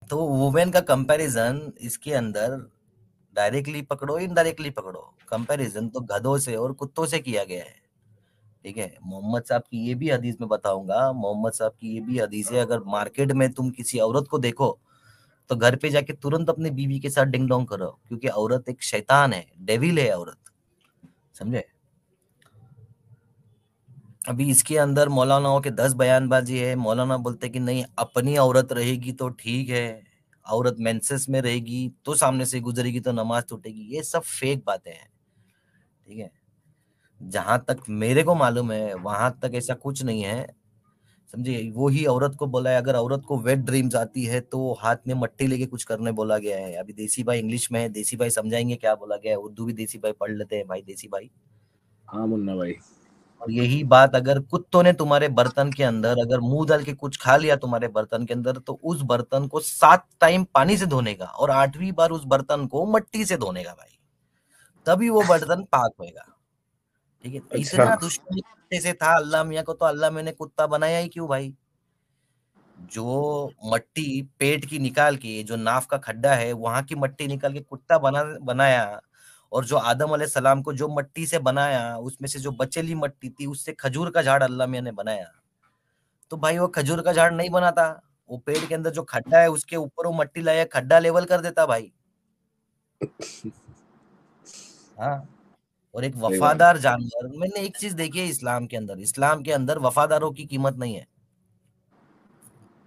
तो वुमेन का कंपैरिजन इसके अंदर डायरेक्टली पकड़ो इनडायरेक्टली पकड़ो, कंपैरिजन तो गधों से और कुत्तों से किया गया है। ठीक है, मोहम्मद साहब की ये भी हदीस में बताऊंगा, मोहम्मद साहब की ये भी हदीस है, अगर मार्केट में तुम किसी औरत को देखो तो घर पे जाके तुरंत अपनी बीवी के साथ डिंग डोंग करो, क्योंकि औरत एक शैतान है, डेविल है औरत। समझे? अभी इसके अंदर मौलानाओं के 10 बयानबाजी है। मौलाना बोलते कि नहीं, अपनी औरत रहेगी तो ठीक है, औरत मेंसेस में रहेगी तो सामने से गुजरेगी तो नमाज टूटेगी। ये सब फेक बातें हैं। ठीक है, जहां तक मेरे को मालूम है वहां तक ऐसा कुछ नहीं है। समझे? वो ही औरत को बोला है, अगर औरत को वेट ड्रीम्स आती है तो हाथ में मट्टी लेके कुछ करने बोला गया है। अभी देसी भाई इंग्लिश में है, देसी भाई समझाएंगे क्या बोला गया है, उर्दू भी देसी भाई पढ़ लेते हैं भाई, देसी भाई। हाँ मुन्ना भाई। और यही बात अगर कुत्तों ने तुम्हारे बर्तन के अंदर अगर मुंह डाल के कुछ खा लिया तुम्हारे बर्तन के अंदर, तो उस बर्तन को 7 टाइम पानी से धोने का और 8वीं बार उस बर्तन को मट्टी से धोने का भाई, तभी वो बर्तन पाक होएगा। ठीक है, अच्छा। इतना दुश्मनी कुत्ते से था अल्लाह मियाँ को, तो अल्लाह मियाँ ने कुत्ता बनाया ही क्यों भाई? जो मट्टी पेट की निकाल के, जो नाफ का खड्डा है वहां की मट्टी निकाल के कुत्ता बनाया, और जो आदम अलैहि सलाम को जो मट्टी से बनाया उसमें से जो बचेली मट्टी थी उससे खजूर का झाड़ अल्लाह मियाँ ने बनाया। तो भाई वो खजूर का झाड़ नहीं बनाता, वो पेड़ के अंदर जो खड्डा है उसके ऊपर वो मट्टी लाया, खड्डा लेवल कर देता भाई। हाँ। और एक सही बात। वफादार जानवर, मैंने एक चीज देखी है इस्लाम के अंदर, इस्लाम के अंदर वफादारों की कीमत नहीं है।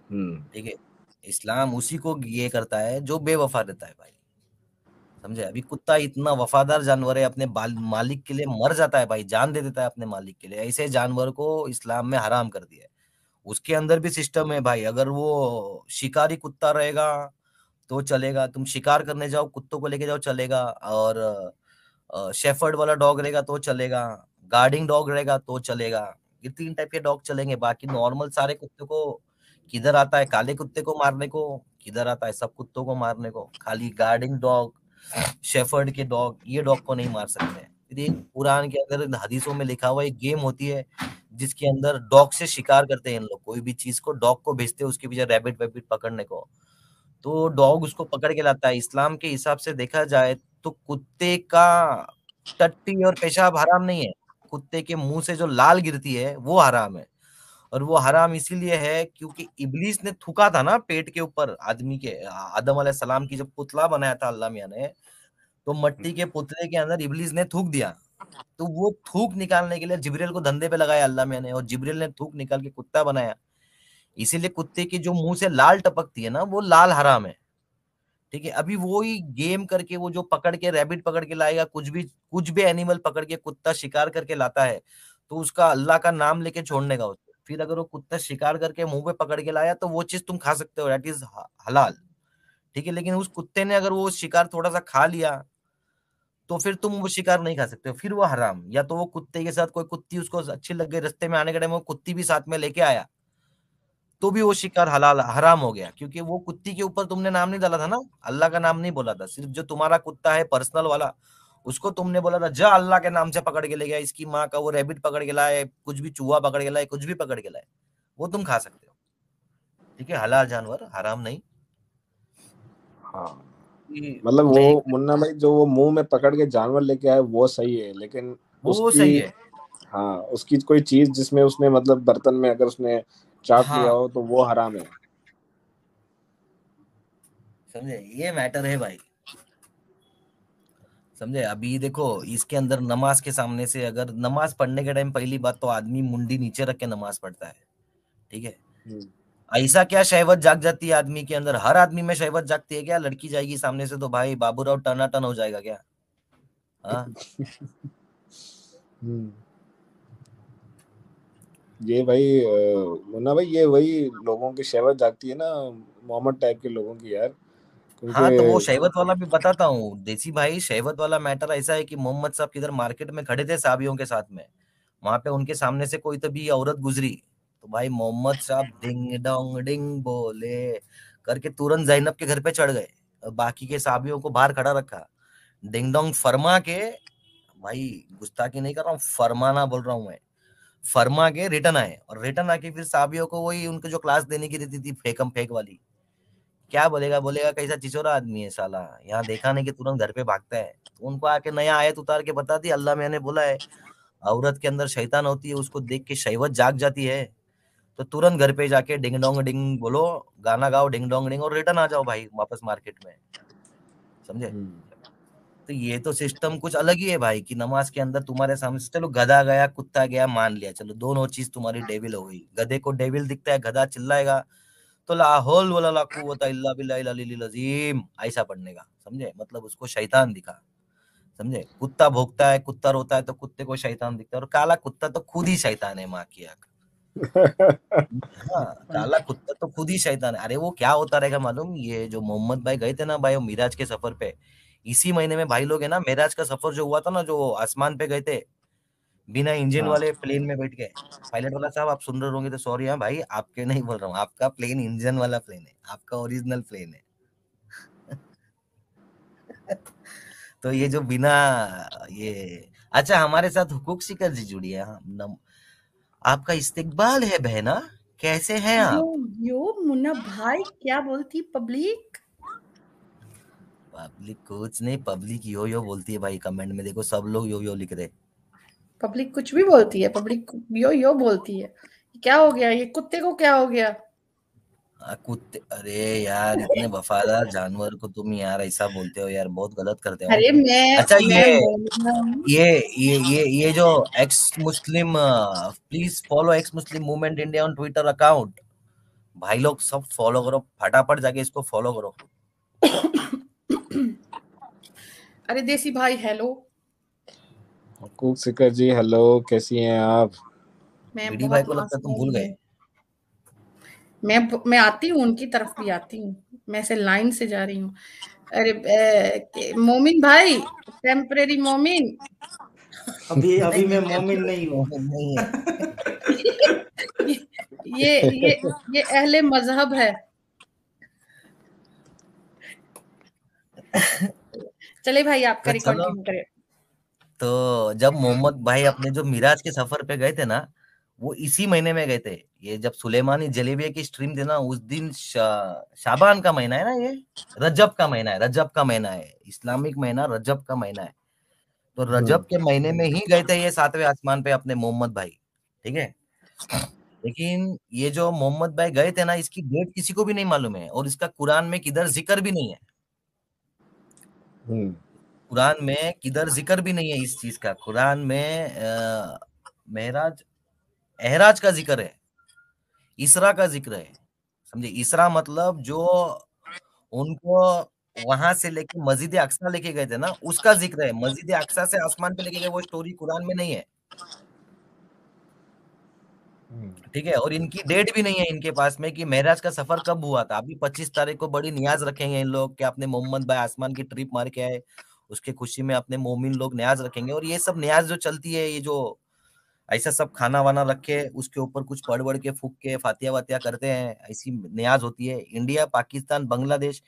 हम्म। ठीक है, इस्लाम उसी को ये करता है जो बेवफा रहता है भाई। समझे? अभी कुत्ता इतना वफादार जानवर है, अपने मालिक के लिए मर जाता है भाई, जान दे देता है अपने मालिक के लिए। ऐसे जानवर को इस्लाम में हराम कर दिया है। उसके अंदर भी सिस्टम है भाई, अगर वो शिकारी कुत्ता रहेगा तो चलेगा, तुम शिकार करने जाओ कुत्तों को लेके जाओ चलेगा, और शेफर्ड वाला डॉग रहेगा तो चलेगा, गार्डिंग डॉग रहेगा तो चलेगा। ये 3 टाइप के डॉग चलेंगे, बाकी नॉर्मल सारे कुत्ते को किधर आता है काले कुत्ते को मारने को, किधर आता है सब कुत्तों को मारने को, खाली गार्डिंग डॉग, शेफर्ड के डॉग, ये डॉग को नहीं मार सकते हैं। फिर एक कुरान के अंदर हदीसों में लिखा हुआ एक गेम होती है जिसके अंदर डॉग से शिकार करते हैं इन लोग, कोई भी चीज को डॉग को भेजते हैं उसके पीछे रैबिट वैबिट पकड़ने को, तो डॉग उसको पकड़ के लाता है। इस्लाम के हिसाब से देखा जाए तो कुत्ते का टट्टी और पेशाब हराम नहीं है, कुत्ते के मुंह से जो लाल गिरती है वो हराम है। और वो हराम इसीलिए है क्योंकि इब्लीस ने थूका था ना पेट के ऊपर आदमी के, आदम अलैहि सलाम की जब पुतला बनाया था अल्लाह मियां ने, तो मट्टी के पुतले के अंदर इब्लीस ने थूक दिया। तो वो थूक निकालने के लिए जिब्रील को धंधे पे लगाया अल्लाह मियां ने, और जिब्रील ने थूक निकाल के कुत्ता बनाया। इसीलिए कुत्ते की जो मुंह से लाल टपकती है ना वो लाल हराम है। ठीक है, अभी वो ही गेम करके वो जो पकड़ के रैबिट पकड़ के लाएगा, कुछ भी एनिमल पकड़ के कुत्ता शिकार करके लाता है, तो उसका अल्लाह का नाम लेके छोड़ने का उसको, फिर अगर वो कुत्ता शिकार करके मुंह पे पकड़ के लाया तो वो चीज तुम खा सकते हो, दैट इज हलाल। ठीक है, लेकिन उस कुत्ते ने अगर वो शिकार थोड़ा सा खा लिया तो फिर तुम वो शिकार नहीं खा सकते हो, फिर वो हराम। या तो वो कुत्ते के साथ कोई कुत्ती उसको अच्छी लग गई, रास्ते में आने के टाइम वो कुत्ती भी साथ में लेके आया, तो भी वो शिकार हलाल हराम हो गया, क्योंकि वो कुत्ती के ऊपर तुमने नाम नहीं डाला था ना, अल्लाह का नाम नहीं बोला था, सिर्फ जो तुम्हारा कुत्ता है पर्सनल वाला उसको तुमने बोला था जा अल्लाह के नाम से पकड़ के ले गया, इसकी माँ का वो रैबिट पकड़ के लाए, कुछ भी चूहा पकड़ के लाए, कुछ भी पकड़ के लाए, वो तुम खा सकते हो। ठीक है, हलाल जानवर, हराम नहीं। हाँ कि मतलब मैं वो मुन्ना भाई जो वो मुंह में पकड़ के जानवर लेके आए वो सही है, लेकिन वो उसकी, सही है। हाँ उसकी कोई चीज जिसमें उसने मतलब बर्तन में अगर उसने चाट लिया हाँ, हो तो वो हराम है। समझे, ये मैटर है भाई। समझे? अभी देखो इसके अंदर नमाज के सामने से, अगर नमाज पढ़ने के टाइम पहली बात तो आदमी मुंडी नीचे रख के नमाज पढ़ता है। ठीक है, हम्म। ऐसा क्या शहवत जाग जाती है आदमी के अंदर? हर आदमी में शहवत जागती है क्या? लड़की जाएगी सामने से तो भाई बाबूराव टनाटन हो जाएगा क्या? हाँ। हम्म। ये भाई मुन्ना भाई ये वही लोगों की शहवत जागती है ना, मोहम्मद टाइप के लोगों की यार, क्योंकि हाँ, तो वो शहवत वाला भी बताता हूँ देसी भाई, शहवत वाला मैटर ऐसा है कि मोहम्मद साहब किधर मार्केट में खड़े थे साहबियों के साथ में, वहां पे उनके सामने से कोई तो भी औरत गुजरी, तो भाई मोहम्मद साहब डिंग डोंग डिंग बोले करके तुरंत जैनब के घर पे चढ़ गए, और बाकी के साहबियों को बाहर खड़ा रखा, डिंग डोंग फरमा के, भाई गुस्ताखी नहीं कर रहा हूँ, फरमाना बोल रहा हूँ मैं, फरमा के रिटर्न आए, और रिटर्न आके फिर साहबियों को वही उनको जो क्लास देने की रहती थी फेकम फेक वाली, क्या बोलेगा, बोलेगा कैसा चिचोरा आदमी है साला, यहाँ देखा नहीं कि तुरंत घर पे भागता है। तो उनको आके नया आयत उतार के बता दी, अल्लाह मैंने बोला है औरत के अंदर शैतान होती है, उसको देख के शहवत जाग जाती है, तो तुरंत घर पे जाके डिंग डोंग डिंग बोलो, गाना गाओ डिंग डोंग डिंग, और रिटर्न आ जाओ भाई वापस मार्केट में। समझे? तो ये तो सिस्टम कुछ अलग ही है भाई, कि नमाज के अंदर तुम्हारे सामने चलो गधा गया कुत्ता गया मान लिया, चलो दोनों चीज तुम्हारी डेविल हो गई। गधे को डेविल दिखता है, गधा चिल्लाएगा तो ला हौल वला ला कुव्वता इल्ला बिल्लाहिल अलील अजीम ऐसा पढ़ने का। समझे? मतलब उसको शैतान दिखा। समझे? कुत्ता भौंकता है, कुत्ता रोता है तो कुत्ते को शैतान दिखता है, और काला कुत्ता तो खुद ही शैतान है माँ की आंख। हाँ, काला कुत्ता तो खुद ही शैतान है। अरे वो क्या होता रहेगा मालूम, ये जो मोहम्मद भाई गए थे ना भाई वो मिराज के सफर पे, इसी महीने में भाई लोग है ना, मेराज का सफर जो हुआ था ना, जो आसमान पे गए थे बिना इंजन हाँ। वाले प्लेन में बैठ के। पायलट वाला साहब आप सुन रहे होंगे तो सॉरी, हाँ भाई आपके नहीं बोल रहा हूँ, आपका प्लेन इंजन वाला प्लेन है, आपका ओरिजिनल प्लेन है। तो ये जो बिना ये, अच्छा हमारे साथ हुकूक शिकर जी जुड़ी है। हाँ, आपका इस्तकबाल है बहना, कैसे हैं यो आप? यो मुन्ना भाई, क्या बोलती पब्लिक? पब्लिक कुछ नहीं, पब्लिक यो यो बोलती है भाई, कमेंट में देखो सब लोग यो यो लिख रहे। पब्लिक कुछ भी बोलती है, पब्लिक यो यो बोलती है। क्या हो गया, ये कुत्ते को क्या हो गया? कुत्ते, अरे यार इतने वफादार जानवर को तुम यार ऐसा बोलते हो यार, बहुत गलत करते हो अरे तुम। अच्छा मैं बोल रहा हूँ। ये जो x Muslim, please follow x Muslim movement India on Twitter account. भाई लोग सब फॉलो करो, फटाफट जाके इसको फॉलो करो। अरे देसी भाई हेलो। कुक सिकर जी हेलो, कैसी हैं आप? मैं बीडी भाई बहुत को लगता है तुम मस्त भूल गए। हूँ। मैं आती हूँ, उनकी तरफ भी आती हूँ। मैं ऐसे लाइन से जा रही हूँ। अरे मोमिन भाई, टेम्परेरी मोमिन। अभी नहीं अभी मैं नहीं मोमिन नहीं हूँ। नहीं है। ये ये ये ये अहले मजहब है। चले भाई, आप तो करें, चलो, कंटिन्यू करें। तो जब मोहम्मद भाई अपने जो मिराज के सफर पे गए थे ना, वो इसी महीने में गए थे। ये जब सुलेमानी जलेबिया की स्ट्रीम थी ना, उस दिन शाबान का महीना है ना, ये रजब का महीना है, रजब का महीना है, इस्लामिक महीना रजब का महीना है। तो रजब के महीने में ही गए थे ये सातवें आसमान पे अपने मोहम्मद भाई। ठीक है? लेकिन ये जो मोहम्मद भाई गए थे ना, इसकी डेट किसी को भी नहीं मालूम है, और इसका कुरान में किधर जिक्र भी नहीं है। कुरान में किधर जिक्र भी नहीं है इस चीज का। कुरान में मेहराज, एहराज का जिक्र है, इसरा का जिक्र है। समझे? इसरा मतलब जो उनको वहां से लेके मस्जिद अक्सा लेके गए थे ना, उसका जिक्र है। मस्जिद अक्सा से आसमान पे लेके गए वो स्टोरी कुरान में नहीं है। ठीक है? और इनकी डेट भी नहीं है इनके पास में कि महराज का सफर कब हुआ था। अभी 25 तारीख को बड़ी नियाज रखेंगे इन लोग कि अपने मोहम्मद भाई आसमान की ट्रिप मार के आए, उसके खुशी में अपने मोमिन लोग न्याज रखेंगे। और ये सब न्याज जो चलती है, ये जो ऐसा सब खाना वाना रख के उसके ऊपर कुछ पढ़ वढ़ के फूक के फातिया वातिया करते हैं, ऐसी न्याज होती है। इंडिया, पाकिस्तान, बांग्लादेश,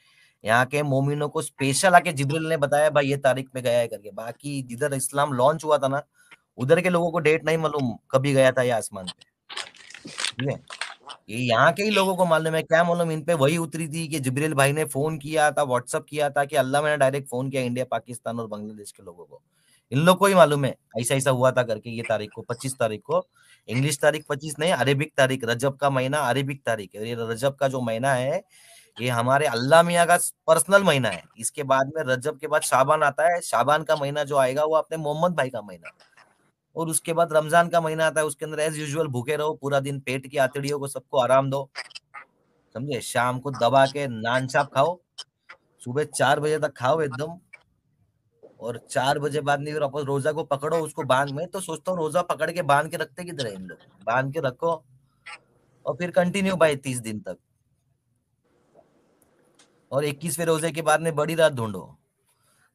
यहाँ के मोमिनों को स्पेशल आके जिब्रील ने बताया भाई ये तारीख में गया है करके। बाकी जिधर इस्लाम लॉन्च हुआ था ना, उधर के लोगों को डेट नहीं मालूम कभी गया था ये आसमान पे। ठीक है? ये यहाँ के ही लोगों को मालूम है। क्या मालूम इन पे वही उतरी थी कि जिब्रील भाई ने फोन किया था, व्हाट्सअप किया था, कि अल्लाह मैंने डायरेक्ट फोन किया इंडिया, पाकिस्तान और बांग्लादेश के लोगों को। इन लोग को ही मालूम है ऐसा ऐसा हुआ था करके। ये तारीख को 25 तारीख को, इंग्लिश तारीख 25 नहीं, अरेबिक तारीख, रजब का महीना अरेबिक तारीख है। और ये रजब का जो महीना है, ये हमारे अल्लाह मियाँ का पर्सनल महीना है। इसके बाद में रजब के बाद शाबान आता है। शाबान का महीना जो आएगा वो अपने मोहम्मद भाई का महीना। और उसके बाद रमजान का महीना आता है, उसके अंदर एज यूजुअल भूखे रहो पूरा दिन, पेट की आतड़ियों को सबको आराम दो। समझे? शाम को दबा के नान चाप खाओ, सुबह 4 बजे तक खाओ एकदम, और 4 बजे बाद नहीं फिर वापस रोजा को पकड़ो, उसको बांध। में तो सोचता हूँ रोजा पकड़ के बांध के रखते किधर है इन लोग, बांध के रखो और फिर कंटिन्यू भाई 30 दिन तक। और 21वें रोजे के बाद में बड़ी रात ढूंढो।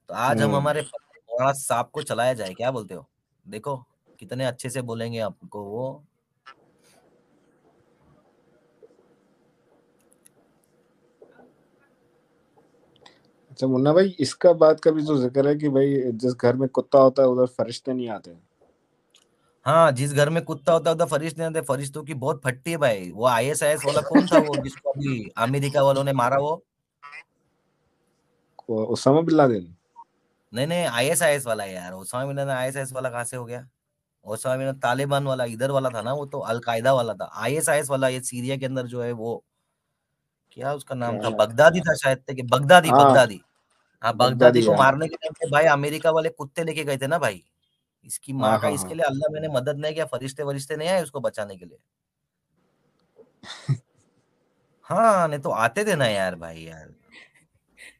तो आज हम हमारे मौलाना साहब को चलाया जाए, क्या बोलते हो? देखो कितने अच्छे से बोलेंगे आपको वो। अच्छा मुन्ना भाई, इसका बात का भी जो जिक्र है कि भाई जिस घर में कुत्ता होता है उधर फरिश्ते नहीं आते। हाँ, जिस घर में कुत्ता होता है उधर फरिश्ते नहीं आते। फरिश्तों की बहुत फट्टी है भाई। वो ISIS वाला कौन था वो जिसको अभी अमेरिका वालों ने मारा वो? उसामा बिन लादेन? नहीं आईएसआईएस वाला है यार, ओसामा बिन लादेन आईएसआईएस वाला कहाँ से हो गया? ओसामा बिन लादेन तालिबान वाला इधर वाला था ना, वो तो अलकायदा वाला था। आईएसआईएस वाला ये सीरिया के अंदर जो है वो, क्या उसका नाम था, क्या? बगदादी था शायद से, कि बगदादी हाँ, बगदादी। हाँ, बगदादी बगदादी को यार। मारने के टाइम पे भाई अमेरिका वाले कुत्ते लेके गए थे ना भाई। इसकी माँ हाँ का, हाँ इसके हाँ। लिए अल्लाह मैंने मदद नहीं किया, फरिश्ते वरिश्ते नहीं आए उसको बचाने के लिए। हाँ, नहीं तो आते थे ना यार भाई यार।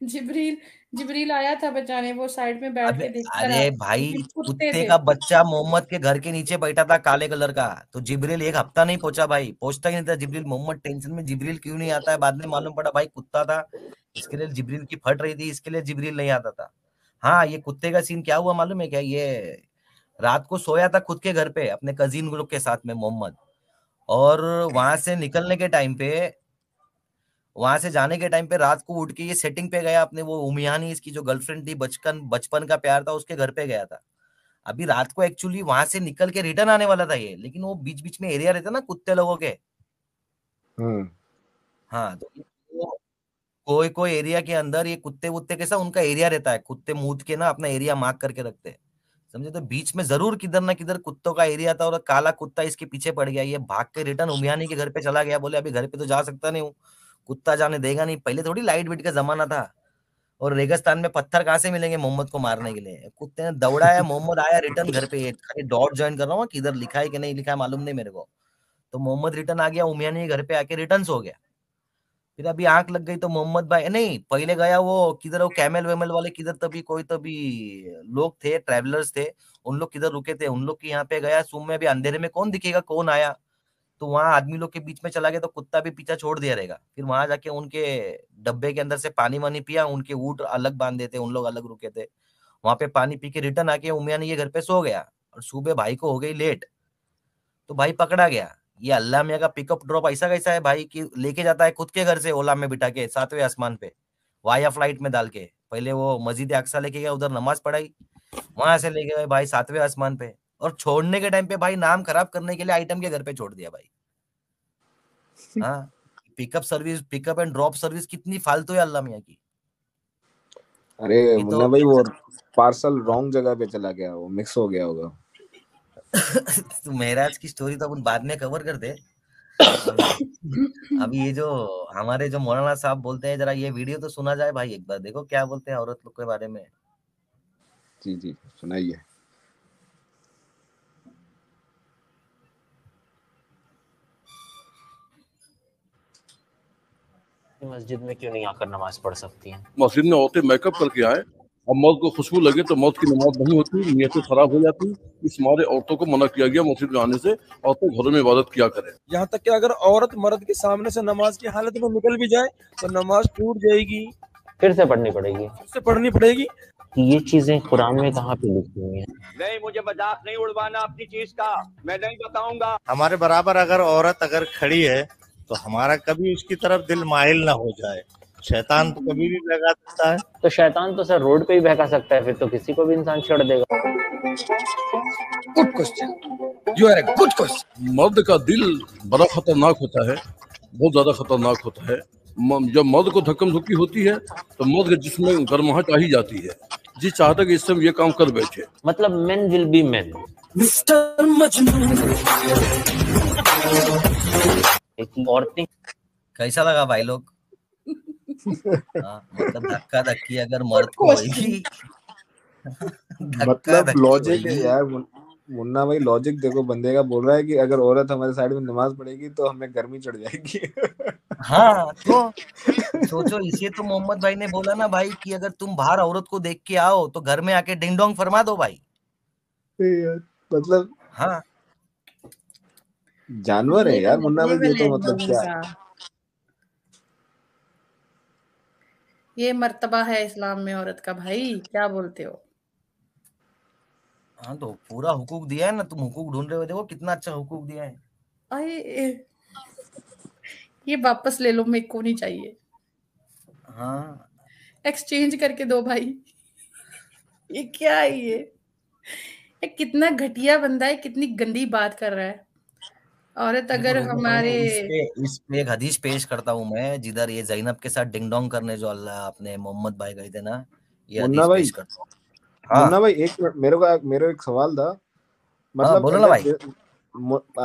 जिब्रील जिब्रील आया था बचाने, वो साइड में बैठ अबे के देखता रहा, अरे भाई, लेकिन कुत्ते कुत्ते थे। का बच्चा मोहम्मद के घर के नीचे बैठा था काले कलर का, तो जिब्रील एक हफ्ता नहीं पहुंचा भाई, पहुंचता ही नहीं था जिब्रील। मोहम्मद टेंशन में जिब्रील क्यों नहीं आता है, बाद में मालूम पड़ा भाई कुत्ता था, इसके लिए जिब्रील की फट रही थी, इसके लिए जिब्रील नहीं आता था। हाँ, ये कुत्ते का सीन क्या हुआ मालूम है क्या? ये रात को सोया था खुद के घर पे अपने कजिन लोग के साथ में मोहम्मद, और वहां से निकलने के टाइम पे, वहां से जाने के टाइम पे रात को उठ के ये सेटिंग पे गया अपने, वो उमियानी इसकी जो गर्लफ्रेंड थी, बचपन बचपन का प्यार था, उसके घर पे गया था। अभी रात को एक्चुअली वहां से निकल के रिटर्न आने वाला था ये, लेकिन वो बीच बीच में एरिया रहता ना कुत्ते लोगों के। हम्म। हाँ, तो वो कोई कोई एरिया के अंदर ये कुत्ते वुत्ते कैसा उनका एरिया रहता है, कुत्ते मूत के ना अपना एरिया मार्क करके रखते हैं, समझे? तो बीच में जरूर किधर ना किधर कुत्तों का एरिया था, और काला कुत्ता इसके पीछे पड़ गया, ये भाग के रिटर्न उमियानी के घर पे चला गया, बोले अभी घर पे तो जा सकता नहीं हूँ, कुत्ता जाने देगा नहीं। पहले थोड़ी लाइट वेट का जमाना था, और रेगिस्तान में पत्थर कहाँ से मिलेंगे मोहम्मद को मारने के लिए? कुत्ते ने दौड़ाया, मोहम्मद आया रिटर्न घर पे, खाली डॉट ज्वाइन कर रहा हूँ, किधर लिखा है कि नहीं लिखा है मालूम नहीं मेरे को। तो मोहम्मद रिटर्न आ गया, उमियानी के घर पे आके रिटर्न हो गया। फिर अभी आंख लग गई तो मोहम्मद भाई नहीं, पहले गया वो किधर, वो कैमल वेमल वाले किधर, तभी कोई तभी लोग थे, ट्रैवलर्स थे, उन लोग किधर रुके थे, उन लोग के यहाँ पे गया। सुबह में अभी अंधेरे में कौन दिखेगा कौन आया, तो वहां आदमी लोग के बीच में चला गया, तो कुत्ता भी पीछा छोड़ दिया रहेगा। फिर वहां जाके उनके डब्बे के अंदर से पानी वानी पिया, उनके ऊँट अलग बांधे थे, उन लोग अलग रुके थे, वहां पे पानी पी के रिटर्न आके उमिया ने ये घर पे सो गया, और सुबह भाई को हो गई लेट, तो भाई पकड़ा गया। ये अल्लाह मियाँ का पिकअप ड्रॉप ऐसा कैसा है भाई कि लेके जाता है खुद के घर से ओला में बिठा के 7वें आसमान पे, वाया फ्लाइट में डाल के। पहले वो मस्जिद अक्सा लेके गया, उधर नमाज पढ़ाई, वहां से लेके गए भाई 7वें आसमान पे, और छोड़ने के टाइम पे भाई नाम खराब करने के लिए आइटम के घर पे छोड़ दिया भाई। हाँ, pickup service, pickup and drop service कितनी फालतू है अल्लाह मियाँ की। अरे अभी तो मुन्ना भाई, वो पार्सल रॉन्ग जगह पे चला गया, वो मिक्स हो गया होगा। तो महराज की स्टोरी तो अपन बाद में कवर करते। अभी अभी ये जो हमारे जो मौलाना साहब बोलते हैं, जरा ये वीडियो तो सुना जाए भाई, एक बार देखो क्या बोलते हैं औरत लोग के बारे में। जी जी, सुनाइए। मस्जिद में क्यों नहीं आकर नमाज पढ़ सकती हैं? मस्जिद में औरतें मेकअप करके आए, अब मौत को खुशबू लगे तो मौत की नमाज नहीं होती, नीयतें खराब हो जाती। इस मारे औरतों को मना किया गया मस्जिद में आने से, औरतें घरों में इबादत किया करें। यहाँ तक कि अगर औरत मर्द के सामने से नमाज की हालत में निकल भी जाए तो नमाज टूट जाएगी, फिर से पढ़नी पड़ेगी। फिर से पढ़नी पड़ेगी। कि ये चीजें कुरान में कहाँ पे लिखी हुई हैं? नहीं, मुझे मजाक नहीं उड़वाना अपनी चीज का, मैं नहीं बताऊंगा। हमारे बराबर अगर औरत अगर खड़ी है तो हमारा कभी उसकी तरफ दिल माइल ना हो जाए। शैतान तो कभी भी बहका सकता है। तो शैतान तो सर रोड पे ही बहका सकता है, फिर तो किसी को भी इंसान छेड़ देगा। Good question, you are a good question. मर्द का दिल बड़ा खतरनाक होता है, बहुत ज्यादा खतरनाक होता है। जब मर्द को धक्कम धुक्की होती है तो मर्द के जिस्म में गर्माहट आ ही जाती है, जी चाहता कि इस समय ये काम कर बैठे। मतलब men will be main. Mister Majnu. औरतें कैसा लगा भाई लोग? मतलब धक्का धक्की अगर मर्द को Good होगी, धक्का मतलब धक्की लॉजिक है होगी। यार मुन्ना भाई, लॉजिक देखो, बंदे का बोल रहा है कि अगर औरत हमारे साइड में नमाज पढ़ेगी तो हमें गर्मी चढ़ जाएगी। हाँ, तो सोचो, इसे तो मोहम्मद भाई ने बोला ना भाई कि अगर तुम बाहर औरत को देख के आओ तो घर में आके डिंग डोंग फरमा दो भाई। मतलब हाँ, जानवर है यार मुन्ना भाई, ये लेवल है तो मतलब क्या है? इनका। ये मर्तबा है इस्लाम में औरत का, भाई क्या बोलते हो? हाँ, तो पूरा हुकूक दिया है ना, तुम हुकूक ढूंढ रहे हो, देखो कितना अच्छा हुकूक दिया है। अरे ये वापस ले लो, मेरे को नहीं चाहिए। हाँ, एक्सचेंज करके दो भाई। ये क्या है ये कितना घटिया बंदा है, कितनी गंदी बात कर रहा है। औरत देखो अगर देखो हमारे मैं इस पे एक हदीस पेश करता हूँ मैं, जिधर ये जैनब के साथ डिंग डोंग करने जो अल्लाह अपने मोहम्मद भाई गए थे ना, ये मुन्ना हदीस भाई, पेश करता हूँ। हाँ मुन्ना भाई एक मिनट, मेरे एक सवाल था। हाँ, मतलब बोलो ना भाई।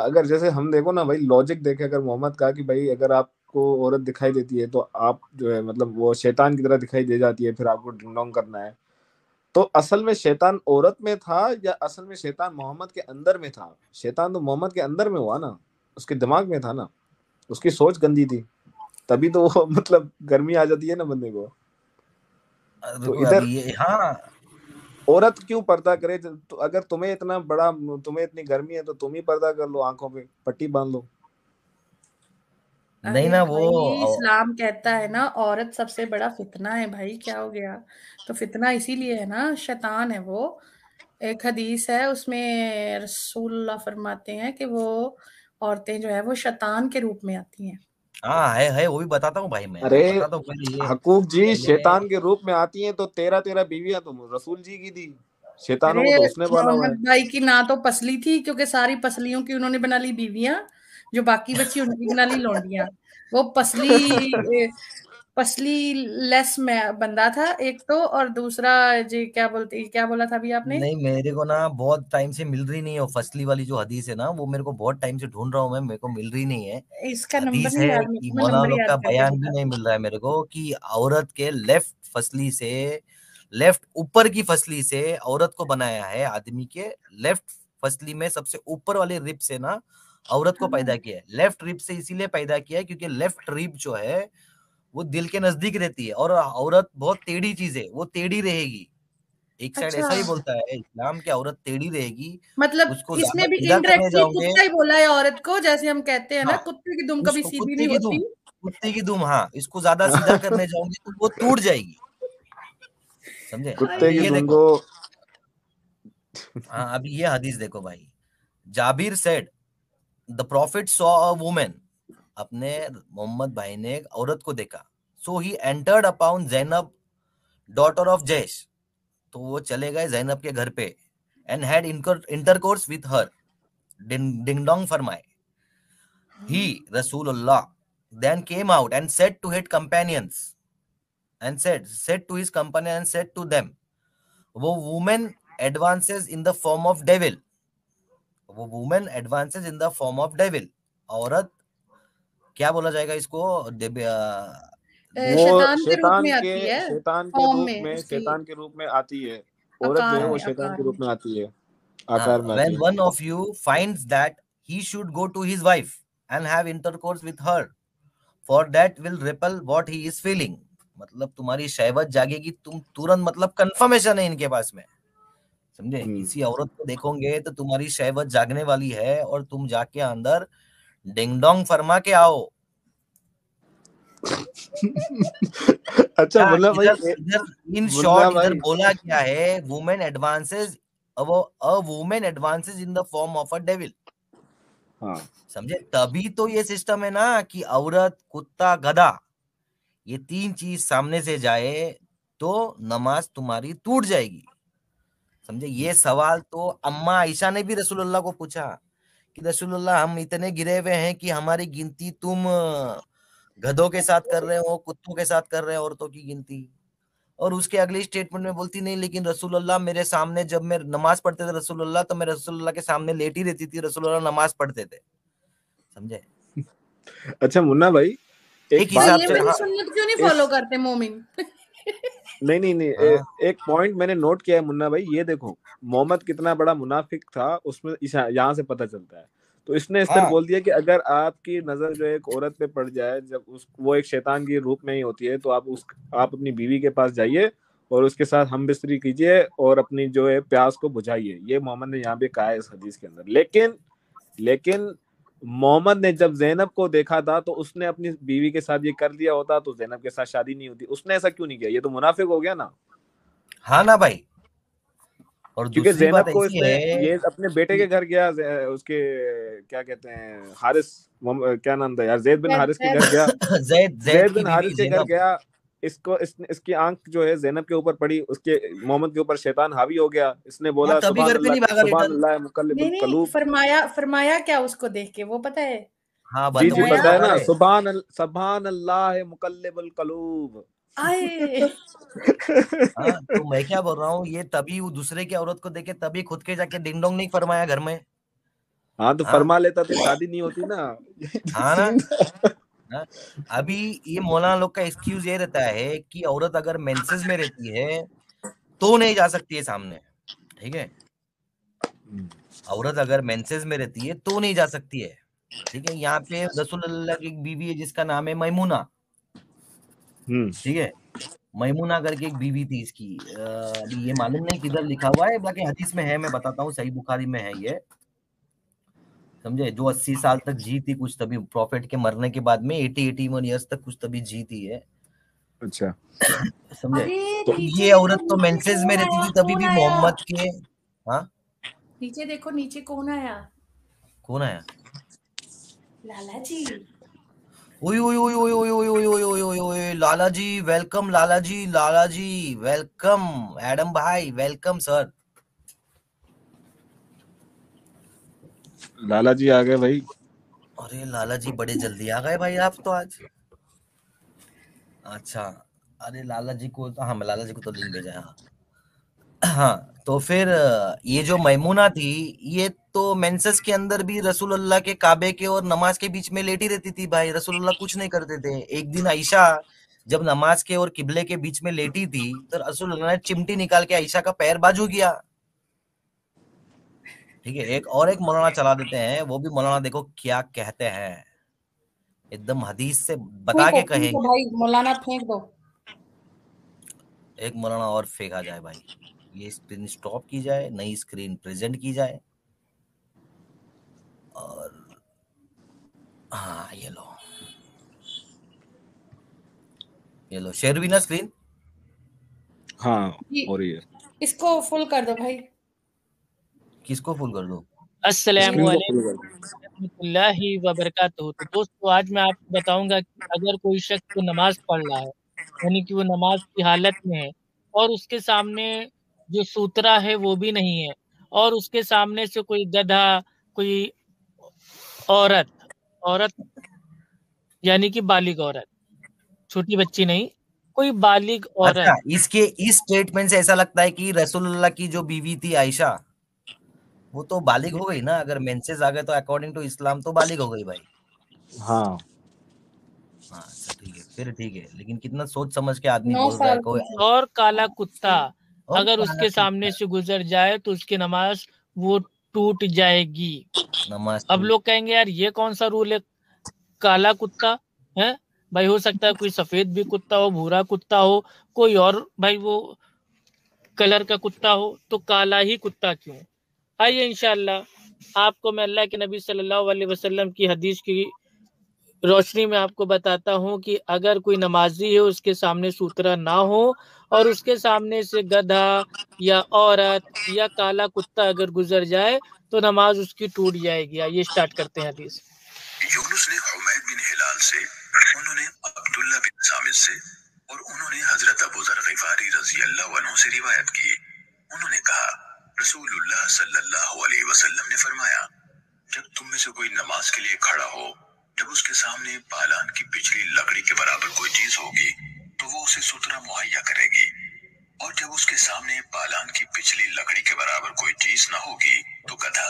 अगर जैसे हम देखो ना भाई, लॉजिक देखे, अगर मोहम्मद कहा कि भाई अगर आपको औरत दिखाई देती है तो आप जो है मतलब वो शैतान की तरह दिखाई दे जाती है, फिर आपको डिंग डोंग करना है, तो असल में शैतान औरत में था या असल में शैतान मोहम्मद के अंदर में था? शैतान तो मोहम्मद के अंदर में हुआ ना, उसके दिमाग में था ना, उसकी सोच गंदी थी, तभी तो वो मतलब गर्मी आ जाती है ना बंदे को। तो देखो इधर अभी ये, हाँ औरत क्यों पर्दा करे? तो अगर तुम्हें इतना बड़ा, तुम्हें इतनी गर्मी है तो तुम ही पर्दा कर लो, आंखों पे पट्टी बांध लो। नहीं अरे ना वो भाई, इस्लाम कहता है ना औरत सबसे बड़ा फितना है भाई, क्या हो गया? तो फितना इसीलिए है ना, शैतान है वो। एक हदीस है उसमें रसूलुल्लाह फरमाते हैं कि वो औरतें जो है वो शैतान के रूप में आती हैं। हाँ है, वो भी बताता हूँ भाई, मैं अरे बताता हूँ पहले ये हकूक जी, पहले। शैतान के रूप में आती हैं तो 13 बीवियां तो रसूल जी की थी, शैतानों को अरे तो उसने पाला हुआ है। मोहम्मद भाई की ना तो पसली थी, क्योंकि सारी पसलियों की उन्होंने बना ली बीवियां, जो बाकी बची उनकी बना ली लौंडियां। वो पसली लेस में बंदा था एक तो, और दूसरा जी क्या बोला था अभी आपने? नहीं, मेरे को ना बहुत टाइम से मिल रही नहीं है वो फसली वाली जो हदीस है ना, वो मेरे को बहुत टाइम से ढूंढ रहा हूँ मैं, मेरे को मिल रही नहीं है। इसका नंबर हदीस नहीं है याद, मेरे कि को मैं मौलाना नंबर लोग याद का करके बयान भी नहीं बताती हूँ। मिल रहा है मेरे को कि औरत के लेफ्ट फसली से, लेफ्ट ऊपर की फसली से औरत को बनाया है, आदमी के लेफ्ट फसली में सबसे ऊपर वाले रिब से ना औरत को पैदा हाँ, किया है। लेफ्ट रिब से इसीलिए पैदा किया है क्योंकि लेफ्ट रिब जो है वो दिल के नजदीक रहती है, और औरत बहुत टेढ़ी चीज है, वो टेढ़ी रहेगी। एक साइड अच्छा, ऐसा ही बोलता है इस्लाम की औरत टेढ़ी रहेगी, मतलब उसको ज्यादा इसमें भी सीधा करने इनडायरेक्टली जाओगे। कुत्ता ही बोला है औरत को, जैसे हम कहते हैं ना हाँ, कुत्ते की दुम कभी उसको सीधी नहीं होती। कुत्ते की दुम, हाँ, इसको ज्यादा सीधा करने जाओगे तो वो टूट जाएगी। समझे? कुत्ते अभी की ये दुम देखो, को। हाँ अभी ये हदीस देखो भाई। Jabir said the prophet saw a woman, अपने मोहम्मद भाई ने एक औरत को देखा। So he entered upon Zainab daughter of Jahsh, तो वो चले गए जैनब के घर पे, and had intercourse with her, ding dong फरमाए। He, Rasulullah, then came out and said to his companions, and said to his companion and said to them, वो woman advances in the form of devil, वो woman advances in the form of devil, औरत क्या बोला जाएगा इसको, वो शैतान के रूप में आती है, शैतान के फॉर्म रूप में में, उसकी, शैतान के रूप में आती है। औरत जो आकार है वो में, शैतान आकार के में। रूप में आती है, आकार में आती when है। one of you finds that he should go to his wife and have intercourse with her, for that will repel what he is feeling, मतलब तुम्हारी शहवत जागेगी, तुम तुरंत, मतलब कंफर्मेशन है इनके पास में, समझे? किसी औरत को देखोगे तो तुम्हारी शहवत जागने वाली है और तुम जाके अंदर डिंग डोंग फरमा के आओ। अच्छा क्या मुन्ना भाई, इधर इधर इन मुन्ना शॉर्ट इधर भाई, बोला क्या है, वुमेन एडवांसेस, वो a women advances in the form of a devil, हाँ समझे? तभी तो ये सिस्टम है ना कि औरत, कुत्ता, गधा, ये तीन चीज सामने से जाए तो नमाज तुम्हारी टूट जाएगी, समझे? ये सवाल तो अम्मा आयशा ने भी रसूलुल्लाह को पूछा कि रसूलुल्लाह, हम इतने गिरे हुए हैं कि हमारी गिनती तुम गधों के साथ कर रहे हो, कुत्तों के साथ कर रहे हो औरतों की गिनती। और उसके अगली स्टेटमेंट में बोलती, नहीं लेकिन रसूलुल्लाह मेरे सामने जब मैं नमाज पढ़ते थे रसूलुल्लाह, तो मैं रसूलुल्लाह के सामने लेटी रहती थी, रसूलुल्लाह नमाज पढ़ते थे, समझे? अच्छा मुन्ना भाई, एक एक तो बात हिसाब ये से, वाली हाँ सुन्नत क्यों नहीं इस फॉलो करते मोमिन? नहीं, हाँ एक पॉइंट मैंने नोट किया है मुन्ना भाई, ये देखो मोहम्मद कितना बड़ा मुनाफिक था, उसमें यहाँ से पता चलता है। तो इसने इस तरह हाँ बोल दिया कि अगर आपकी नजर जो है एक औरत पे पड़ जाए, जब वो एक शैतान के रूप में ही होती है, तो आप अपनी बीवी के पास जाइए और उसके साथ हम बिस्तरी कीजिए और अपनी जो है प्यास को बुझाइए। ये मोहम्मद ने यहाँ पे कहा है इस हदीस के अंदर। लेकिन मोहम्मद ने जब जैनब को देखा था तो उसने अपनी बीवी के साथ ये कर लिया होता तो जैनब के साथ शादी नहीं होती। उसने ऐसा क्यों नहीं किया? ये तो मुनाफिक हो गया ना। हाँ ना भाई। और क्योंकि दूसरी जैनब बात को ऐसी इसने, है ये अपने बेटे के कि घर गया, उसके क्या कहते हैं, हारिस, क्या नाम था यार, जैद बिन हारिस के घर गया। जैद जैद की बिन बीवी हारिस के घर ज़ैनब, गया, इसकी आंख जो है ज़ैनब के ऊपर पड़ी, उसके मोहम्मद के ऊपर शैतान हावी हो गया, इसने बोला तभी घर पे नहीं भागा सुभान रिटर्न। अल्लाह मुकल्लिबुल नहीं कलूब। फरमाया क्या उसको देख के, वो पता है? हाँ जी फरमाया पता है ना, अरे सुभान अल्लाह मुकल्लिबुल कलूब। आए हाँ, तो मैं क्या बोल रहा हूँ, ये तभी वो दूसरे की औरत को देखे तभी खुद के जाके डिंग डोंग नहीं फरमाया घर में। हाँ तो हाँ फरमा लेता तो शादी नहीं होती ना। हाँ ना। हाँ? अभी ये मौलाना लोग का एक्सक्यूज ये रहता है कि औरत अगर मेंसेस में रहती है तो नहीं जा सकती है सामने, ठीक है। औरत अगर मेंसेस में रहती है तो नहीं जा सकती है, ठीक है। यहाँ पे रसूलुल्लाह की एक बीवी है जिसका नाम है मैमुना, ठीक है। मैमुना करके एक बीवी थी इसकी, अभी ये मालूम नहीं किधर लिखा हुआ है, बाकी हदीस में है, मैं बताता हूँ, सही बुखारी में है ये, समझे। जो 80 साल तक जी थी कुछ, तभी प्रॉफिट के मरने के बाद में 81 ईयर्स तक कुछ तभी जीती है, अच्छा समझे। अरे तो नीचे ये देखो, औरत तो नीचे मेंसेस में कौन रहती आया, थी तभी कौन भी आया? मोहम्मद के। हाँ नीचे देखो, नीचे कौन आया? कौन आया? लाला जी। ओए ओए ओए ओए ओए ओए ओए ओए ओए ओए ओए, लाला जी वेलकम, लाला जी वेलकम, एडम भाई वेलकम सर। लाला जी आ गए भाई। अरे लाला जी बड़े जल्दी आ गए भाई आप तो आज। अच्छा, अरे लाला जी को, हाँ मैं लाला जी को तो लिंक भेजा है, हाँ। हाँ तो फिर ये जो मैमुना थी, ये तो मेंसेस के अंदर भी रसूलुल्लाह के काबे के और नमाज के बीच में लेटी रहती थी भाई, रसूलुल्लाह कुछ नहीं करते थे। एक दिन आयशा जब नमाज के और किबले के बीच में लेटी थी तो रसूलुल्लाह ने चिमटी निकाल के आयशा का पैर बाजू किया, ठीक है। एक मौलाना चला देते हैं, वो भी मौलाना देखो क्या कहते हैं, एकदम हदीस से बता के फेंको कहेंगे। भाई, मौलाना फेंक दो। एक मौलाना और फेंका जाए भाई, ये स्क्रीन स्टॉप की जाए, नई स्क्रीन प्रेजेंट की जाए, और हाँ ये लो शेयर भी ना स्क्रीन। हाँ जी, हो रही है। इसको फुल कर दो भाई। किसको फुल कर दो? स्क्रीन को अस्सलामुअलैकुम फुल कर दो। रहमतुल्लाहि व बरकातहू। तो दोस्तों आज मैं आपको बताऊंगा कि अगर कोई शख्स को नमाज पढ़ रहा है, यानी कि वो नमाज की हालत में है और उसके सामने जो सूतरा है वो भी नहीं है, और उसके सामने से कोई गधा, कोई औरत यानी कि बालिग औरत, छोटी बच्ची नहीं, कोई बालिग औरत। अच्छा, इसके इस स्टेटमेंट से ऐसा लगता है कि रसूलुल्लाह की जो बीवी थी आयशा, वो तो बालिग हो गई ना, अगर मेंसेस आ गए तो अकॉर्डिंग टू इस्लाम तो बालिग हो गई भाई। हाँ हाँ अच्छा ठीक है, फिर ठीक है, लेकिन कितना सोच समझ के आदमी 9 बोल रहा है साल कोई। की थी। और काला कुत्ता और अगर काला उसके सामने कुत्ता, से गुजर जाए तो उसकी नमाज वो टूट जाएगी। नमाज अब लोग कहेंगे यार ये कौन सा रूल है, काला कुत्ता है? भाई हो सकता है कोई सफेद भी कुत्ता हो, भूरा कुत्ता हो, कोई और भाई वो कलर का कुत्ता हो, तो काला ही कुत्ता क्यों? आइए इंशाल्लाह आपको मैं अल्लाह के नबी सल्लल्लाहु अलैहि वसल्लम की हदीस की रोशनी में आपको बताता हूँ कि अगर कोई नमाजी है उसके सामने सूतरा ना हो और उसके सामने से गधा या औरत या काला कुत्ता अगर गुजर जाए तो नमाज उसकी टूट जाएगी। आइए स्टार्ट करते हैं हदीस। यूनुस ने हुमैद बिन हिलाल से, उन्होंने अब्दुल्ला बिन सामिद से और उन्होंने हजरत अबू ज़र ग़िफ़ारी रज़ी अल्लाहु अन्हु से रिवायत की। उन्होंने कहा रसूलुल्लाह सल्लल्लाहु अलैहि वसल्लम ने फरमाया, जब तुम में से कोई नमाज के लिए खड़ा हो, जब उसके सामने पालान की पिछली लकड़ी के बराबर कोई चीज होगी तो वो उसे सुतरा मुहैया करेगी, और जब उसके सामने पालान की पिछली लकड़ी के बराबर कोई चीज न होगी तो गधा,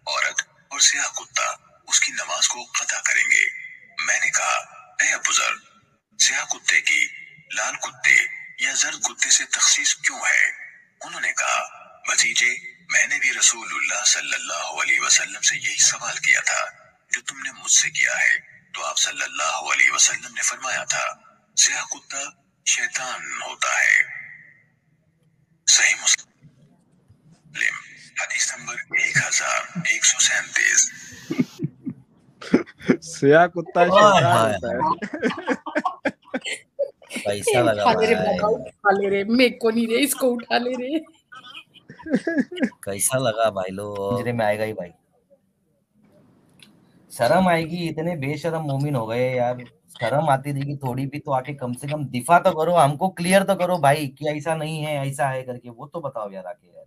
औरत और सियाह कुत्ता उसकी नमाज को कता करेंगे। मैंने कहा, ऐ अबू ज़र, सियाह कुत्ते की लाल कुत्ते या जर्द कुत्ते से तखसीस क्यों है? उन्होंने कहा, भतीजे, मैंने भी रसूलुल्लाह सल्लल्लाहु अलैहि वसल्लम से यही सवाल किया था जो तुमने मुझसे किया है, तो आप सल्लल्लाहु अलैहि वसल्लम ने फरमाया था, सियाह कुत्ता शैतान होता है। सही मुस्लिम हदीस नंबर 1137। सियाह कुत्ता शैतान हाय होता है। कैसा लगा उठा ले रे भाई, बाबा, उठा ले रे, मेरे को नहीं रे, इसको उठा ले रे। कैसा लगा भाई लोग, पिंजरे में आएगा ही भाई। शर्म आएगी, इतने बेशरम मोमिन हो गए यार, शर्म आती थी कि थोड़ी भी तो आके कम से कम दिफा तो करो, हमको क्लियर तो करो भाई कि ऐसा नहीं है ऐसा है करके, वो तो बताओ यार आके यार।